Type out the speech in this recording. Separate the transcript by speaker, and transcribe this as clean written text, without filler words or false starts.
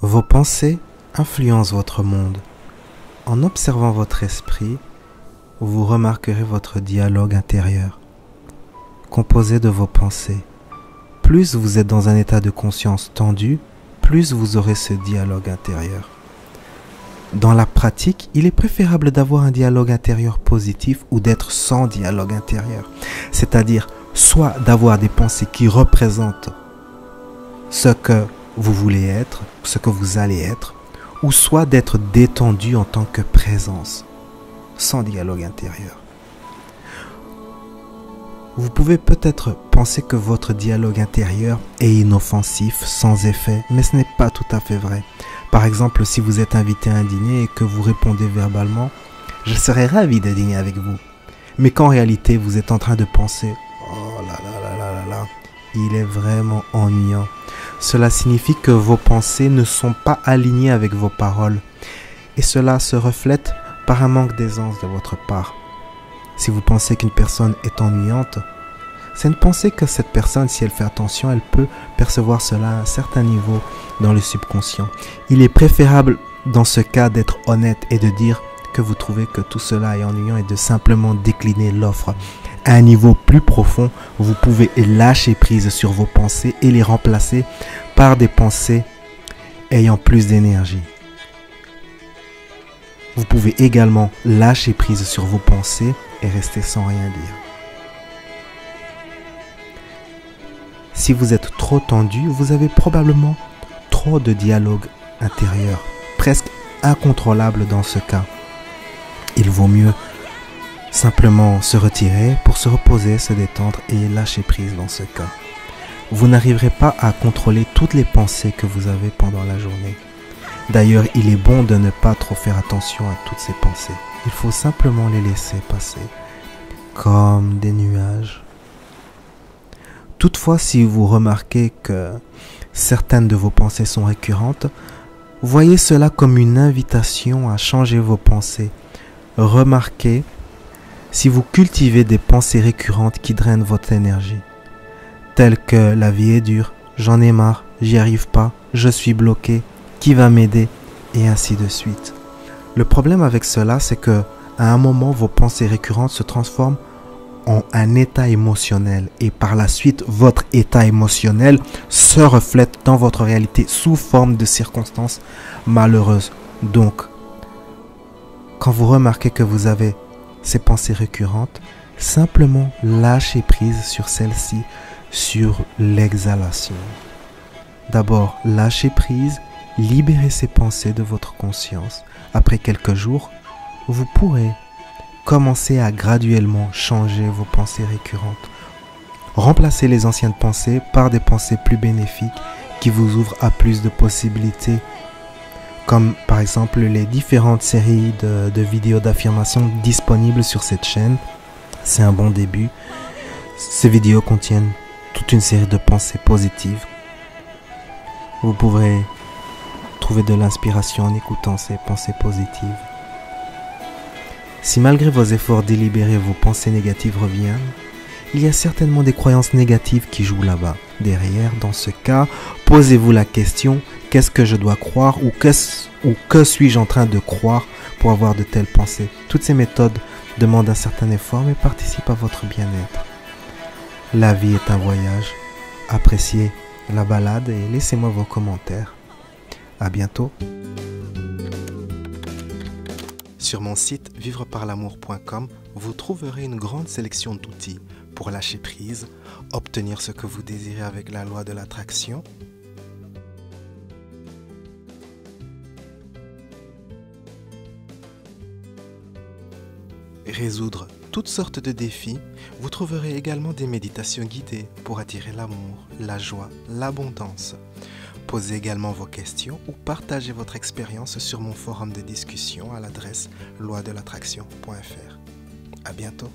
Speaker 1: Vos pensées influencent votre monde. En observant votre esprit, vous remarquerez votre dialogue intérieur, composé de vos pensées. Plus vous êtes dans un état de conscience tendu, plus vous aurez ce dialogue intérieur. Dans la pratique, il est préférable d'avoir un dialogue intérieur positif ou d'être sans dialogue intérieur. C'est-à-dire, soit d'avoir des pensées qui représentent ce que vous voulez être, ce que vous allez être, ou soit d'être détendu en tant que présence, sans dialogue intérieur. Vous pouvez peut-être penser que votre dialogue intérieur est inoffensif, sans effet, mais ce n'est pas tout à fait vrai. Par exemple, si vous êtes invité à un dîner et que vous répondez verbalement « Je serais ravi de dîner avec vous », mais qu'en réalité vous êtes en train de penser « Oh là là là là là là, il est vraiment ennuyant ». Cela signifie que vos pensées ne sont pas alignées avec vos paroles et cela se reflète par un manque d'aisance de votre part. Si vous pensez qu'une personne est ennuyante, c'est une pensée que cette personne, si elle fait attention, elle peut percevoir cela à un certain niveau dans le subconscient. Il est préférable dans ce cas d'être honnête et de dire que vous trouvez que tout cela est ennuyant et de simplement décliner l'offre. À un niveau plus profond, vous pouvez lâcher prise sur vos pensées et les remplacer par des pensées ayant plus d'énergie. Vous pouvez également lâcher prise sur vos pensées et rester sans rien dire. Si vous êtes trop tendu, vous avez probablement trop de dialogue intérieur, presque incontrôlable dans ce cas. Il vaut mieux simplement se retirer pour se reposer, se détendre et lâcher prise dans ce cas. Vous n'arriverez pas à contrôler toutes les pensées que vous avez pendant la journée. D'ailleurs, il est bon de ne pas trop faire attention à toutes ces pensées. Il faut simplement les laisser passer, comme des nuages. Toutefois, si vous remarquez que certaines de vos pensées sont récurrentes, voyez cela comme une invitation à changer vos pensées. Remarquez si vous cultivez des pensées récurrentes qui drainent votre énergie, telles que la vie est dure, j'en ai marre, j'y arrive pas, je suis bloqué, qui va m'aider, et ainsi de suite. Le problème avec cela, c'est que à un moment, vos pensées récurrentes se transforment en un état émotionnel et par la suite, votre état émotionnel se reflète dans votre réalité sous forme de circonstances malheureuses. Donc, quand vous remarquez que vous avez ces pensées récurrentes, simplement lâchez prise sur celles-ci, sur l'exhalation. D'abord, lâchez prise, libérez ces pensées de votre conscience. Après quelques jours, vous pourrez commencer à graduellement changer vos pensées récurrentes. Remplacez les anciennes pensées par des pensées plus bénéfiques qui vous ouvrent à plus de possibilités, comme par exemple les différentes séries de vidéos d'affirmation disponibles sur cette chaîne. C'est un bon début. Ces vidéos contiennent toute une série de pensées positives. Vous pourrez trouver de l'inspiration en écoutant ces pensées positives. Si malgré vos efforts délibérés, vos pensées négatives reviennent, il y a certainement des croyances négatives qui jouent là-bas. Derrière, dans ce cas, posez-vous la question, qu'est-ce que je dois croire ou que suis-je en train de croire pour avoir de telles pensées? Toutes ces méthodes demandent un certain effort mais participent à votre bien-être. La vie est un voyage. Appréciez la balade et laissez-moi vos commentaires. À bientôt. Sur mon site vivreparlamour.com, vous trouverez une grande sélection d'outils pour lâcher prise, obtenir ce que vous désirez avec la loi de l'attraction, résoudre toutes sortes de défis. Vous trouverez également des méditations guidées pour attirer l'amour, la joie, l'abondance. Posez également vos questions ou partagez votre expérience sur mon forum de discussion à l'adresse loi-de-l'attraction.fr. À bientôt.